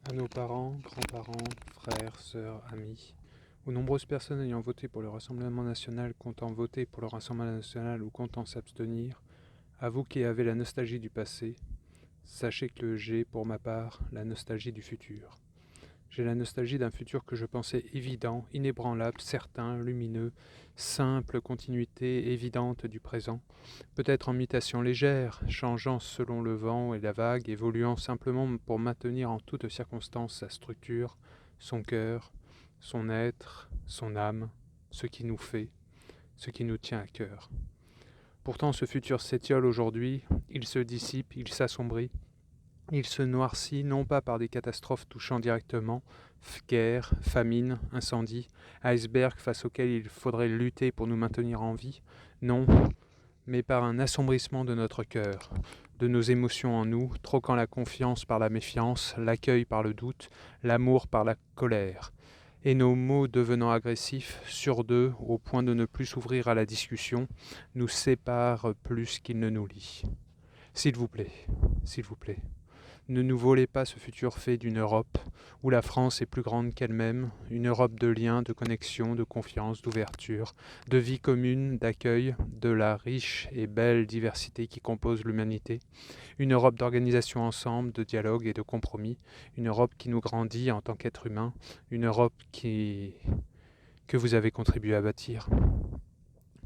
À nos parents, grands-parents, frères, sœurs, amis, aux nombreuses personnes ayant voté pour le Rassemblement national, comptant voter pour le Rassemblement national ou comptant s'abstenir, à vous qui avez la nostalgie du passé, sachez que j'ai, pour ma part, la nostalgie du futur. J'ai la nostalgie d'un futur que je pensais évident, inébranlable, certain, lumineux, simple continuité évidente du présent, peut-être en mutation légère, changeant selon le vent et la vague, évoluant simplement pour maintenir en toutes circonstances sa structure, son cœur, son être, son âme, ce qui nous fait, ce qui nous tient à cœur. Pourtant ce futur s'étiole aujourd'hui, il se dissipe, il s'assombrit, il se noircit non pas par des catastrophes touchant directement, guerre, famine, incendie, icebergs face auxquels il faudrait lutter pour nous maintenir en vie, non, mais par un assombrissement de notre cœur, de nos émotions en nous, troquant la confiance par la méfiance, l'accueil par le doute, l'amour par la colère, et nos mots devenant agressifs, sur deux, au point de ne plus s'ouvrir à la discussion, nous séparent plus qu'ils ne nous lient. S'il vous plaît, s'il vous plaît. Ne nous volez pas ce futur fait d'une Europe où la France est plus grande qu'elle-même, une Europe de liens, de connexion, de confiance, d'ouverture, de vie commune, d'accueil, de la riche et belle diversité qui compose l'humanité, une Europe d'organisation ensemble, de dialogue et de compromis, une Europe qui nous grandit en tant qu'être humain, une Europe que vous avez contribué à bâtir.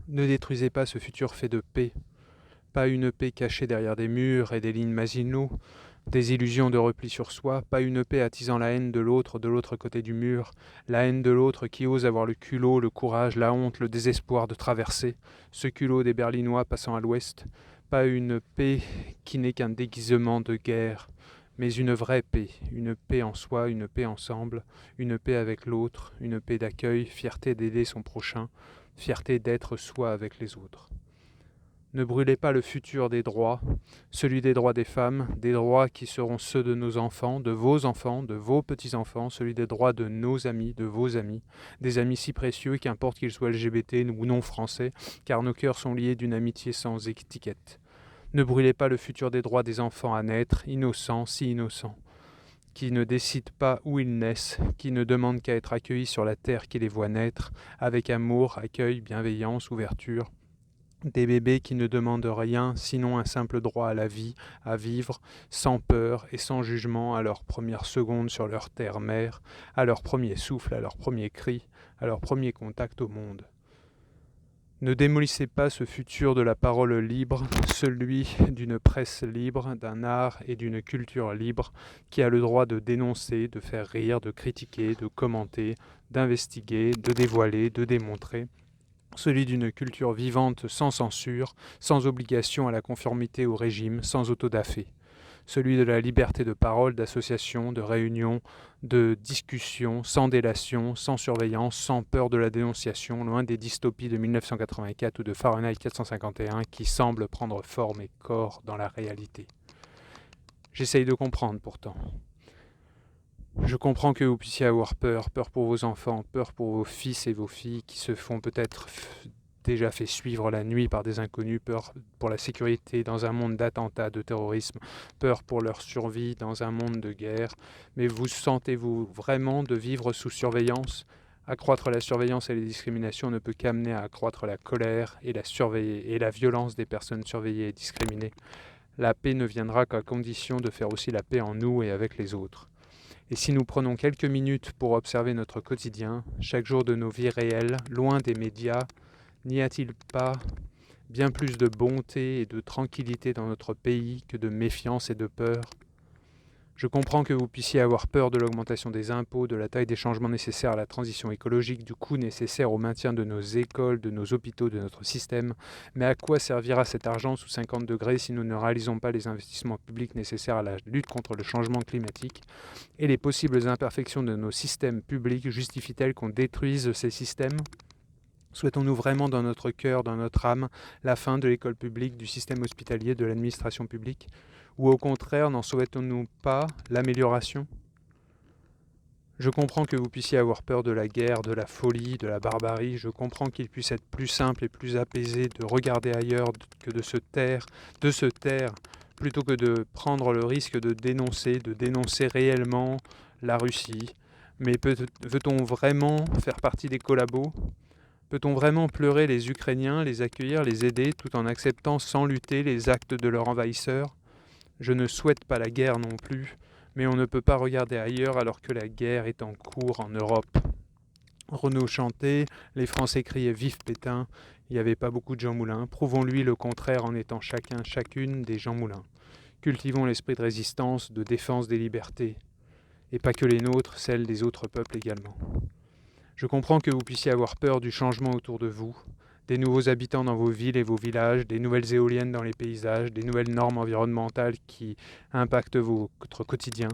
Ne détruisez pas ce futur fait de paix, pas une paix cachée derrière des murs et des lignes Maginot, des illusions de repli sur soi, pas une paix attisant la haine de l'autre côté du mur, la haine de l'autre qui ose avoir le culot, le courage, la honte, le désespoir de traverser, ce culot des Berlinois passant à l'ouest, pas une paix qui n'est qu'un déguisement de guerre, mais une vraie paix, une paix en soi, une paix ensemble, une paix avec l'autre, une paix d'accueil, fierté d'aider son prochain, fierté d'être soi avec les autres. Ne brûlez pas le futur des droits, celui des droits des femmes, des droits qui seront ceux de nos enfants, de vos petits-enfants, celui des droits de nos amis, de vos amis, des amis si précieux, qu'importe qu'ils soient LGBT ou non français, car nos cœurs sont liés d'une amitié sans étiquette. Ne brûlez pas le futur des droits des enfants à naître, innocents, si innocents, qui ne décident pas où ils naissent, qui ne demandent qu'à être accueillis sur la terre qui les voit naître, avec amour, accueil, bienveillance, ouverture. Des bébés qui ne demandent rien sinon un simple droit à la vie, à vivre, sans peur et sans jugement à leur première seconde sur leur terre-mère, à leur premier souffle, à leur premier cri, à leur premier contact au monde. Ne démolissez pas ce futur de la parole libre, celui d'une presse libre, d'un art et d'une culture libre qui a le droit de dénoncer, de faire rire, de critiquer, de commenter, d'investiguer, de dévoiler, de démontrer, celui d'une culture vivante sans censure, sans obligation à la conformité au régime, sans autodafé, celui de la liberté de parole, d'association, de réunion, de discussion, sans délation, sans surveillance, sans peur de la dénonciation, loin des dystopies de 1984 ou de Fahrenheit 451 qui semblent prendre forme et corps dans la réalité. J'essaye de comprendre pourtant. Je comprends que vous puissiez avoir peur, peur pour vos enfants, peur pour vos fils et vos filles qui se font peut-être déjà fait suivre la nuit par des inconnus, peur pour la sécurité dans un monde d'attentats, de terrorisme, peur pour leur survie dans un monde de guerre. Mais vous sentez-vous vraiment de vivre sous surveillance ? Accroître la surveillance et les discriminations ne peut qu'amener à accroître la colère et la violence des personnes surveillées et discriminées. La paix ne viendra qu'à condition de faire aussi la paix en nous et avec les autres. Et si nous prenons quelques minutes pour observer notre quotidien, chaque jour de nos vies réelles, loin des médias, n'y a-t-il pas bien plus de bonté et de tranquillité dans notre pays que de méfiance et de peur ? Je comprends que vous puissiez avoir peur de l'augmentation des impôts, de la taille des changements nécessaires à la transition écologique, du coût nécessaire au maintien de nos écoles, de nos hôpitaux, de notre système. Mais à quoi servira cet argent sous 50 degrés si nous ne réalisons pas les investissements publics nécessaires à la lutte contre le changement climatique ? Et les possibles imperfections de nos systèmes publics justifient-elles qu'on détruise ces systèmes ? Souhaitons-nous vraiment dans notre cœur, dans notre âme, la fin de l'école publique, du système hospitalier, de l'administration publique ? Ou au contraire, n'en souhaitons-nous pas l'amélioration ? Je comprends que vous puissiez avoir peur de la guerre, de la folie, de la barbarie. Je comprends qu'il puisse être plus simple et plus apaisé de regarder ailleurs que de se taire, plutôt que de prendre le risque de dénoncer réellement la Russie. Mais veut-on vraiment faire partie des collabos ? Peut-on vraiment pleurer les Ukrainiens, les accueillir, les aider, tout en acceptant sans lutter les actes de leurs envahisseurs ? Je ne souhaite pas la guerre non plus, mais on ne peut pas regarder ailleurs alors que la guerre est en cours en Europe. Renaud chantait, les Français criaient « Vive Pétain !» Il n'y avait pas beaucoup de Jean Moulin. Prouvons-lui le contraire en étant chacune des Jean Moulin. Cultivons l'esprit de résistance, de défense des libertés. Et pas que les nôtres, celles des autres peuples également. Je comprends que vous puissiez avoir peur du changement autour de vous, des nouveaux habitants dans vos villes et vos villages, des nouvelles éoliennes dans les paysages, des nouvelles normes environnementales qui impactent votre quotidien.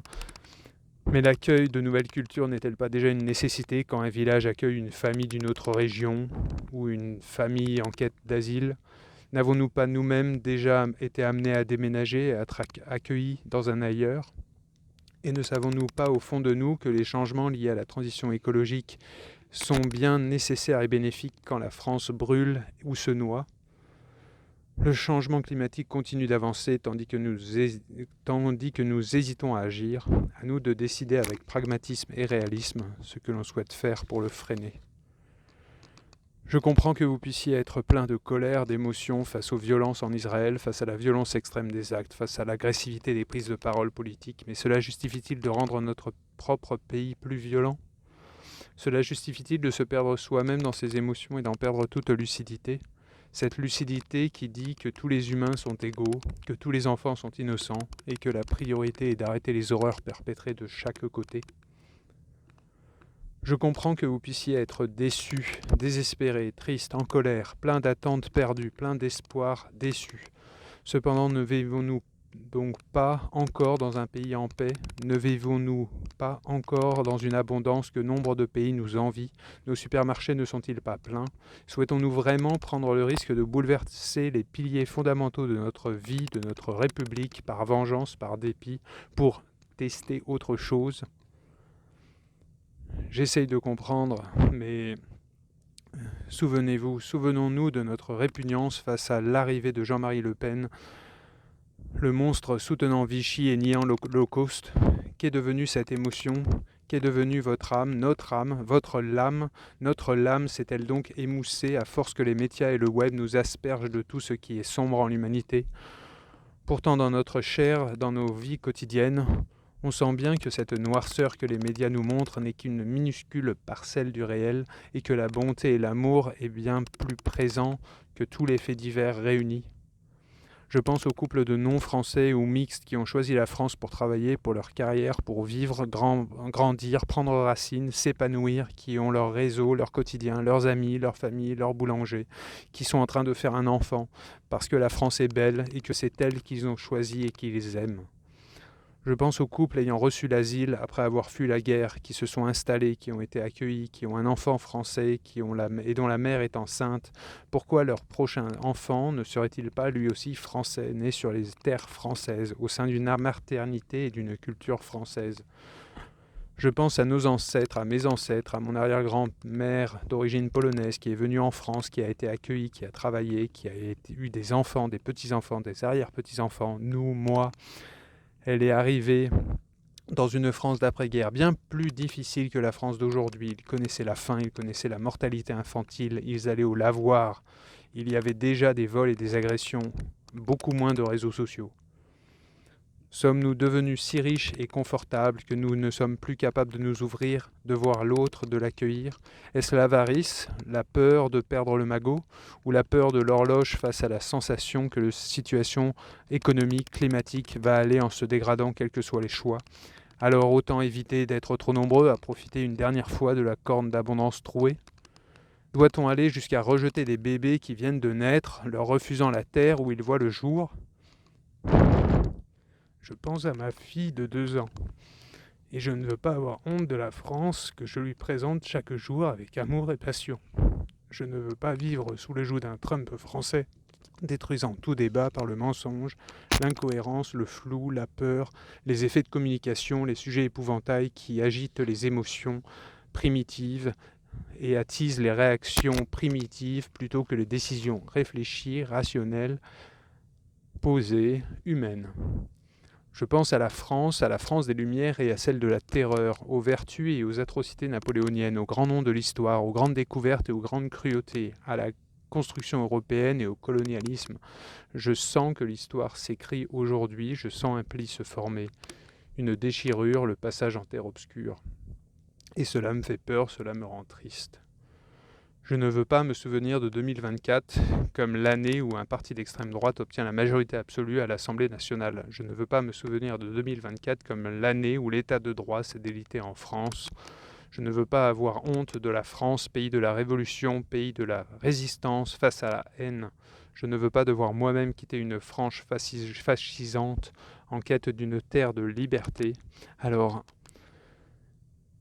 Mais l'accueil de nouvelles cultures n'est-elle pas déjà une nécessité quand un village accueille une famille d'une autre région ou une famille en quête d'asile ? N'avons-nous pas nous-mêmes déjà été amenés à déménager et à être accueillis dans un ailleurs ? Et ne savons-nous pas au fond de nous que les changements liés à la transition écologique sont bien nécessaires et bénéfiques quand la France brûle ou se noie ? Le changement climatique continue d'avancer tandis que nous hésitons à agir. À nous de décider avec pragmatisme et réalisme ce que l'on souhaite faire pour le freiner. Je comprends que vous puissiez être plein de colère, d'émotion face aux violences en Israël, face à la violence extrême des actes, face à l'agressivité des prises de parole politiques, mais cela justifie-t-il de rendre notre propre pays plus violent ? Cela justifie-t-il de se perdre soi-même dans ses émotions et d'en perdre toute lucidité ? Cette lucidité qui dit que tous les humains sont égaux, que tous les enfants sont innocents et que la priorité est d'arrêter les horreurs perpétrées de chaque côté. Je comprends que vous puissiez être déçu, désespéré, triste, en colère, plein d'attentes perdues, plein d'espoir déçu. Cependant, ne vivons-nous donc pas encore dans un pays en paix ? Ne vivons-nous pas encore dans une abondance que nombre de pays nous envient ? Nos supermarchés ne sont-ils pas pleins ? Souhaitons-nous vraiment prendre le risque de bouleverser les piliers fondamentaux de notre vie, de notre République, par vengeance, par dépit, pour tester autre chose ? J'essaye de comprendre, mais souvenons-nous de notre répugnance face à l'arrivée de Jean-Marie Le Pen, le monstre soutenant Vichy et niant l'Holocauste. Qu'est devenue cette émotion ? Qu'est devenue votre âme, notre âme, votre lame ? Notre lame s'est-elle donc émoussée à force que les médias et le web nous aspergent de tout ce qui est sombre en l'humanité ? Pourtant, dans notre chair, dans nos vies quotidiennes, on sent bien que cette noirceur que les médias nous montrent n'est qu'une minuscule parcelle du réel et que la bonté et l'amour est bien plus présent que tous les faits divers réunis. Je pense aux couples de non-français ou mixtes qui ont choisi la France pour travailler, pour leur carrière, pour vivre, grandir, prendre racine, s'épanouir, qui ont leur réseau, leur quotidien, leurs amis, leur famille, leur boulanger, qui sont en train de faire un enfant parce que la France est belle et que c'est elle qu'ils ont choisie et qu'ils aiment. Je pense aux couples ayant reçu l'asile après avoir fui la guerre, qui se sont installés, qui ont été accueillis, qui ont un enfant français et dont la mère est enceinte. Pourquoi leur prochain enfant ne serait-il pas lui aussi français, né sur les terres françaises, au sein d'une maternité et d'une culture française ? Je pense à nos ancêtres, à mes ancêtres, à mon arrière-grand-mère d'origine polonaise qui est venue en France, qui a été accueillie, qui a travaillé, qui a eu des enfants, des petits-enfants, des arrière-petits-enfants, nous, moi. Elle est arrivée dans une France d'après-guerre bien plus difficile que la France d'aujourd'hui. Ils connaissaient la faim, ils connaissaient la mortalité infantile, ils allaient au lavoir. Il y avait déjà des vols et des agressions, beaucoup moins de réseaux sociaux. Sommes-nous devenus si riches et confortables que nous ne sommes plus capables de nous ouvrir, de voir l'autre, de l'accueillir ? Est-ce l'avarice, la peur de perdre le magot, ou la peur de l'horloge face à la sensation que la situation économique, climatique va aller en se dégradant quels que soient les choix ? Alors autant éviter d'être trop nombreux à profiter une dernière fois de la corne d'abondance trouée ? Doit-on aller jusqu'à rejeter des bébés qui viennent de naître, leur refusant la terre où ils voient le jour ? Je pense à ma fille de 2 ans, et je ne veux pas avoir honte de la France que je lui présente chaque jour avec amour et passion. Je ne veux pas vivre sous le joug d'un Trump français, détruisant tout débat par le mensonge, l'incohérence, le flou, la peur, les effets de communication, les sujets épouvantails qui agitent les émotions primitives et attisent les réactions primitives plutôt que les décisions réfléchies, rationnelles, posées, humaines. Je pense à la France des Lumières et à celle de la Terreur, aux vertus et aux atrocités napoléoniennes, aux grands noms de l'histoire, aux grandes découvertes et aux grandes cruautés, à la construction européenne et au colonialisme. Je sens que l'histoire s'écrit aujourd'hui, je sens un pli se former, une déchirure, le passage en terre obscure. Et cela me fait peur, cela me rend triste. Je ne veux pas me souvenir de 2024 comme l'année où un parti d'extrême droite obtient la majorité absolue à l'Assemblée nationale. Je ne veux pas me souvenir de 2024 comme l'année où l'état de droit s'est délité en France. Je ne veux pas avoir honte de la France, pays de la Révolution, pays de la résistance face à la haine. Je ne veux pas devoir moi-même quitter une France fascisante en quête d'une terre de liberté. Alors,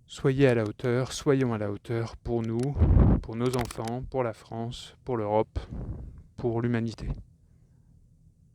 soyez à la hauteur, soyons à la hauteur pour nous, pour nos enfants, pour la France, pour l'Europe, pour l'humanité.